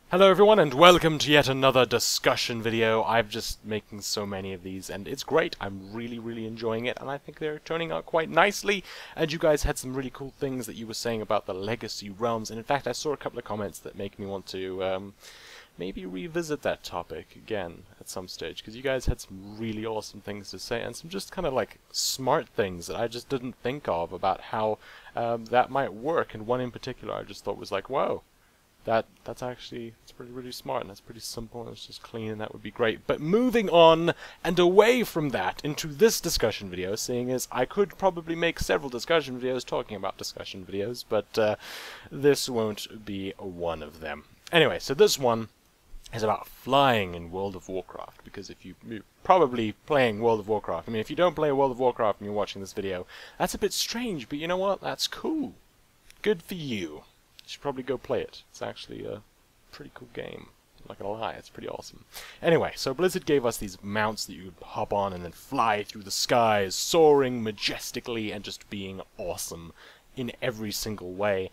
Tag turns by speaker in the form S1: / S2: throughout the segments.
S1: Hello everyone and welcome to yet another discussion video. I'm just making so many of these and it's great. I'm really enjoying it and I think they're turning out quite nicely. And you guys had some really cool things that you were saying about the legacy realms, and in fact I saw a couple of comments that make me want to maybe revisit that topic again at some stage, because you guys had some really awesome things to say and some just kind of like smart things that I just didn't think of about how that might work. And one in particular I just thought was like, whoa. That's actually, it's really smart, and that's pretty simple, and it's just clean, and that would be great. But moving on and away from that into this discussion video, seeing as I could probably make several discussion videos talking about discussion videos, but this won't be one of them. Anyway, so this one is about flying in World of Warcraft, because if you're probably playing World of Warcraft, I mean, if you don't play World of Warcraft and you're watching this video, that's a bit strange, but you know what? That's cool. Good for you. You should probably go play it. It's actually a pretty cool game. I'm not gonna lie, it's pretty awesome. Anyway, so Blizzard gave us these mounts that you could hop on and then fly through the skies, soaring majestically and just being awesome in every single way.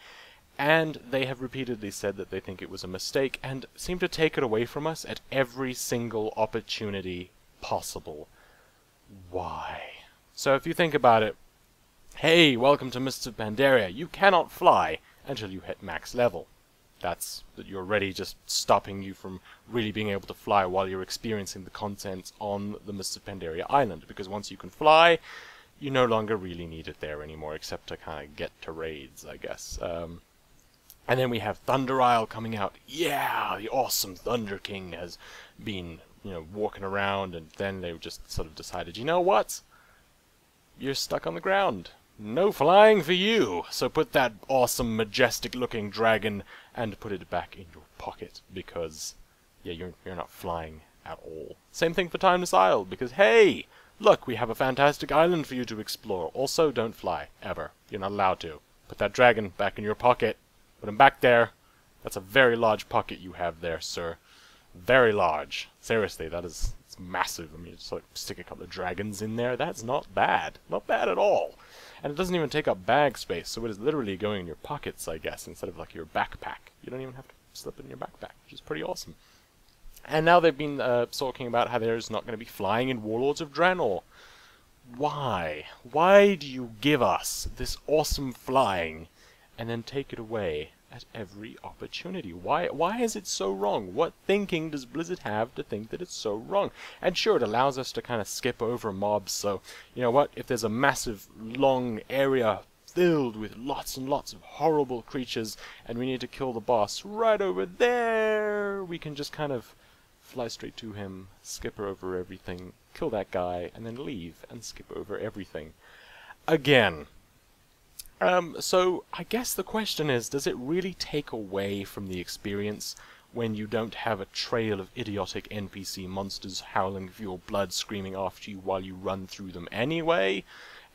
S1: And they have repeatedly said that they think it was a mistake and seem to take it away from us at every single opportunity possible. Why? So if you think about it, hey, welcome to Mists of Pandaria. You cannot fly until you hit max level. That's that you're already just stopping you from really being able to fly while you're experiencing the content on the Mists of Pandaria island, because once you can fly, you no longer really need it there anymore, except to kind of get to raids, I guess. And then we have Thunder Isle coming out. Yeah, the awesome Thunder King has been, walking around, and then they just sort of decided, you know what? You're stuck on the ground. No flying for you! So put that awesome, majestic-looking dragon and put it back in your pocket, because, yeah, you're not flying at all. Same thing for Timeless Isle, because, hey! Look, we have a fantastic island for you to explore. Also, don't fly, ever. You're not allowed to. Put that dragon back in your pocket. Put him back there. That's a very large pocket you have there, sir. Very large. Seriously, it's massive. I mean, just like stick a couple of dragons in there. That's not bad. Not bad at all. And it doesn't even take up bag space, so it is literally going in your pockets, I guess, instead of like your backpack. You don't even have to slip it in your backpack, which is pretty awesome. And now they've been talking about how there's not going to be flying in Warlords of Draenor. Why? Why do you give us this awesome flying and then take it away at every opportunity? Why is it so wrong? What thinking does Blizzard have to think that it's so wrong? And sure, it allows us to kind of skip over mobs, so, you know what, if there's a massive, long area filled with lots and lots of horrible creatures, and we need to kill the boss right over there, we can just kind of fly straight to him, skip over everything, kill that guy, and then leave, and skip over everything. Again. So I guess the question is, does it really take away from the experience when you don't have a trail of idiotic NPC monsters howling for your blood, screaming after you while you run through them anyway,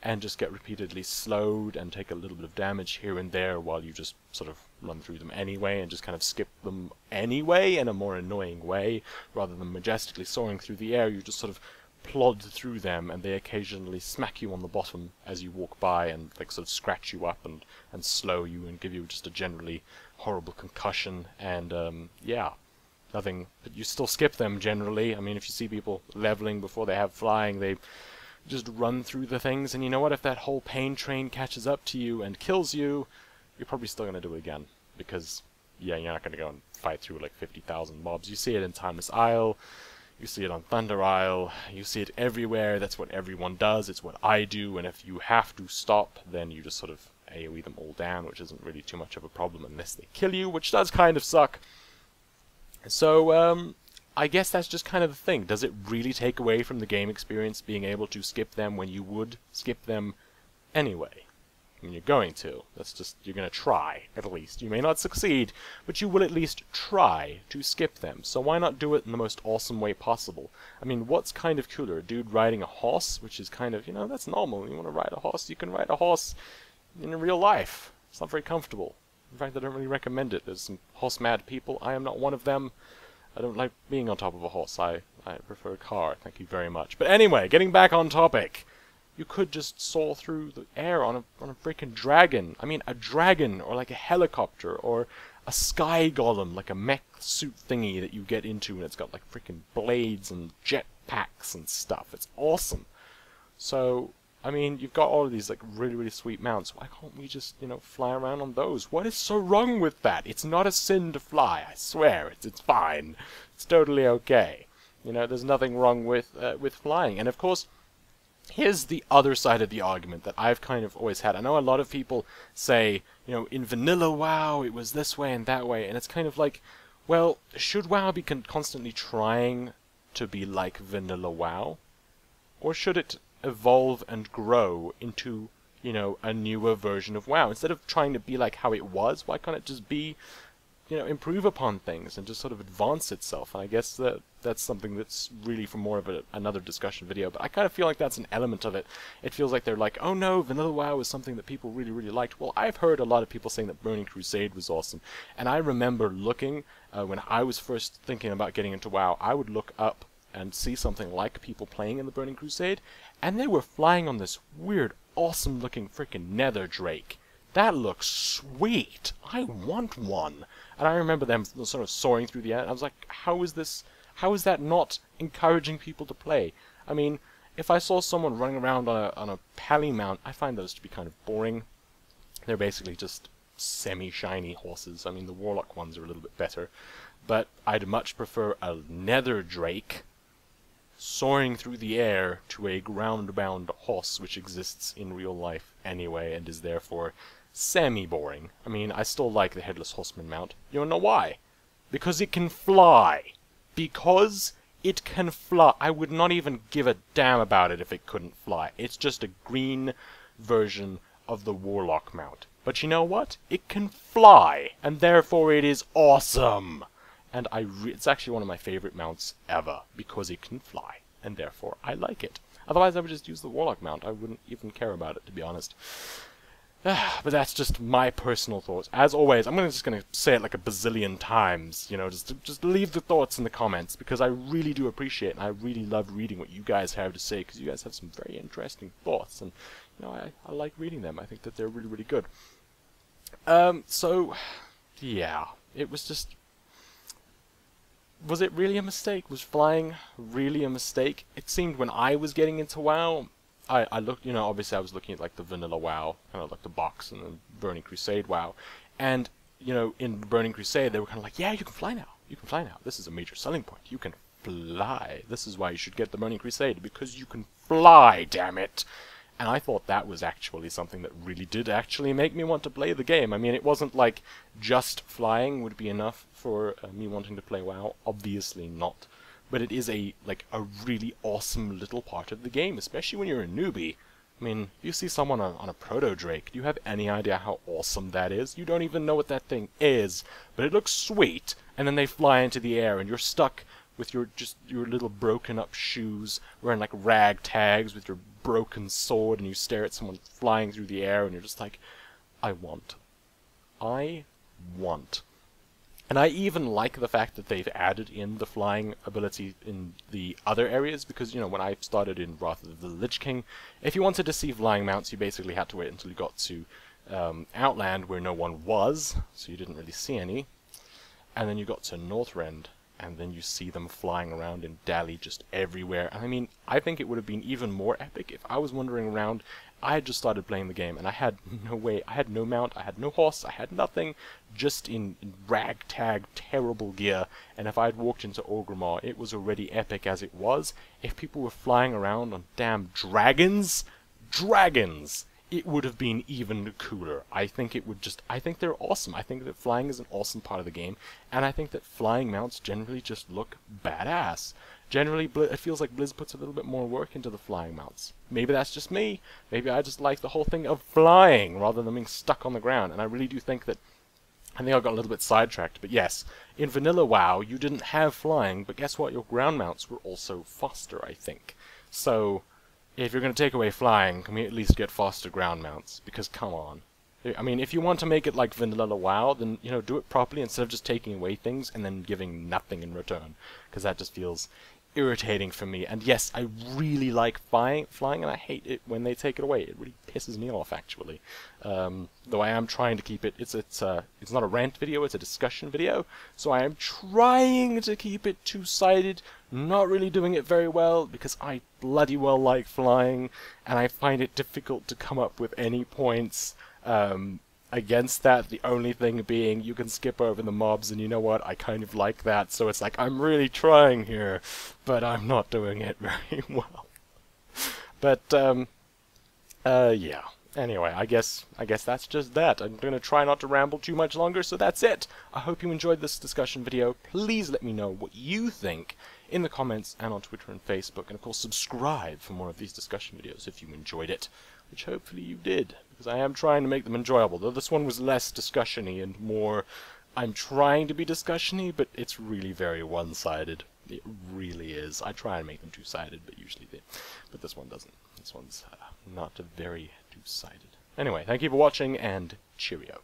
S1: and just get repeatedly slowed and take a little bit of damage here and there while you just sort of run through them anyway and just kind of skip them anyway in a more annoying way, rather than majestically soaring through the air, you just sort of plod through them, and they occasionally smack you on the bottom as you walk by and like sort of scratch you up and slow you and give you just a generally horrible concussion, and yeah, nothing, but you still skip them generally. I mean, if you see people leveling before they have flying, they just run through the things, and you know what, if that whole pain train catches up to you and kills you, you're probably still going to do it again, because yeah, you're not going to go and fight through like 50,000 mobs. You see it in Timeless Isle, you see it on Thunder Isle, you see it everywhere. That's what everyone does, it's what I do, and if you have to stop, then you just sort of AoE them all down, which isn't really too much of a problem unless they kill you, which does kind of suck. So, I guess that's just kind of the thing. Does it really take away from the game experience being able to skip them when you would skip them anyway? I mean, you're going to. That's just, you're going to try, at least. You may not succeed, but you will at least try to skip them. So why not do it in the most awesome way possible? I mean, what's kind of cooler? A dude riding a horse, which is kind of, that's normal. You want to ride a horse, you can ride a horse in real life. It's not very comfortable. In fact, I don't really recommend it. There's some horse-mad people. I am not one of them. I don't like being on top of a horse. I prefer a car. Thank you very much. But anyway, getting back on topic. You could just soar through the air on a freaking dragon. I mean, a dragon, or like a helicopter, or a sky golem, like a mech suit thingy that you get into, and it's got like freaking blades and jetpacks and stuff. It's awesome. So, I mean, you've got all of these like really, really sweet mounts. Why can't we just, you know, fly around on those? What is so wrong with that? It's not a sin to fly, I swear. It's fine. It's totally okay. You know, there's nothing wrong with flying. And of course, here's the other side of the argument that I've kind of always had. I know a lot of people say, you know, in vanilla WoW it was this way and that way, and it's kind of like, well, should WoW be constantly trying to be like vanilla WoW? Or should it evolve and grow into, you know, a newer version of WoW? Instead of trying to be like how it was, why can't it just be, you know, improve upon things and just sort of advance itself? And I guess that's something that's really for more of another discussion video, but I kind of feel like that's an element of it. It feels like they're like, oh no, vanilla WoW is something that people really, really liked. Well, I've heard a lot of people saying that Burning Crusade was awesome, and I remember looking, when I was first thinking about getting into WoW, I would look up and see something like people playing in the Burning Crusade, and they were flying on this weird, awesome looking freaking nether drake. That looks sweet. I want one. And I remember them sort of soaring through the air, and I was like, how is that not encouraging people to play? I mean, if I saw someone running around on a pally mount, I find those to be kind of boring. They're basically just semi-shiny horses. I mean, the warlock ones are a little bit better, but I'd much prefer a nether drake soaring through the air to a ground-bound horse, which exists in real life anyway, and is therefore semi-boring. I mean, I still like the Headless Horseman mount. You wanna know why? Because it can fly. Because it can fly. I would not even give a damn about it if it couldn't fly. It's just a green version of the Warlock mount. But you know what? It can fly, and therefore it is awesome. And it's actually one of my favorite mounts ever, because it can fly, and therefore I like it. Otherwise I would just use the Warlock mount. I wouldn't even care about it, to be honest. But that's just my personal thoughts. As always, I'm just gonna say it like a bazillion times, you know, just leave the thoughts in the comments, because I really do appreciate it, and I really love reading what you guys have to say, because you guys have some very interesting thoughts, and, you know, I like reading them. I think that they're really, really good. So, yeah, it was just... Was it really a mistake? Was flying really a mistake? It seemed when I was getting into WoW, I looked, you know, obviously I was looking at like the vanilla WoW, kind of like the box and the Burning Crusade WoW, and, you know, in Burning Crusade they were kind of like, yeah, you can fly now, you can fly now, this is a major selling point, you can fly, this is why you should get the Burning Crusade, because you can fly, damn it! And I thought that was actually something that really did actually make me want to play the game. I mean, it wasn't like just flying would be enough for me wanting to play WoW. Obviously not. But it is a really awesome little part of the game, especially when you're a newbie. I mean, if you see someone on a Proto Drake, do you have any idea how awesome that is? You don't even know what that thing is, but it looks sweet, and then they fly into the air, and you're stuck with your little broken up shoes, wearing like rag tags with your broken sword, and you stare at someone flying through the air, and you're just like, I want. And I even like the fact that they've added in the flying ability in the other areas, because, you know, when I started in Wrath of the Lich King, if you wanted to see flying mounts, you basically had to wait until you got to Outland, where no one was, so you didn't really see any, and then you got to Northrend, and then you see them flying around in Dali just everywhere. And I mean, I think it would have been even more epic if I was wandering around. I had just started playing the game, and I had no way, I had no mount, I had no horse, I had nothing, just in ragtag, terrible gear, and if I had walked into Orgrimmar, it was already epic as it was. If people were flying around on damn dragons, it would have been even cooler. I think they're awesome. I think that flying is an awesome part of the game, and I think that flying mounts generally just look badass. Generally, it feels like Blizz puts a little bit more work into the flying mounts. Maybe that's just me. Maybe I just like the whole thing of flying rather than being stuck on the ground, and I really do think that... I think I got a little bit sidetracked, but yes, in vanilla WoW, you didn't have flying, but guess what? Your ground mounts were also faster, I think. So... if you're going to take away flying, can we at least get faster ground mounts? Because, come on. I mean, if you want to make it like vanilla WoW, then, you know, do it properly instead of just taking away things and then giving nothing in return. Because that just feels irritating for me. And yes, I really like flying, and I hate it when they take it away. It really pisses me off, actually. Though I am trying to keep it, it's not a rant video, it's a discussion video, so I am trying to keep it two-sided, not really doing it very well, because I bloody well like flying, and I find it difficult to come up with any points, against that, the only thing being you can skip over the mobs, and you know what, I kind of like that, so it's like, I'm really trying here, but I'm not doing it very well. But, yeah. Anyway, I guess that's just that. I'm going to try not to ramble too much longer, so that's it. I hope you enjoyed this discussion video. Please let me know what you think in the comments and on Twitter and Facebook, and of course subscribe for more of these discussion videos if you enjoyed it, which hopefully you did, because I am trying to make them enjoyable, though this one was less discussion-y and more, I'm trying to be discussion-y, but it's really very one-sided. It really is. I try and make them two-sided, but usually but this one doesn't. This one's not very two-sided. Anyway, thank you for watching, and cheerio.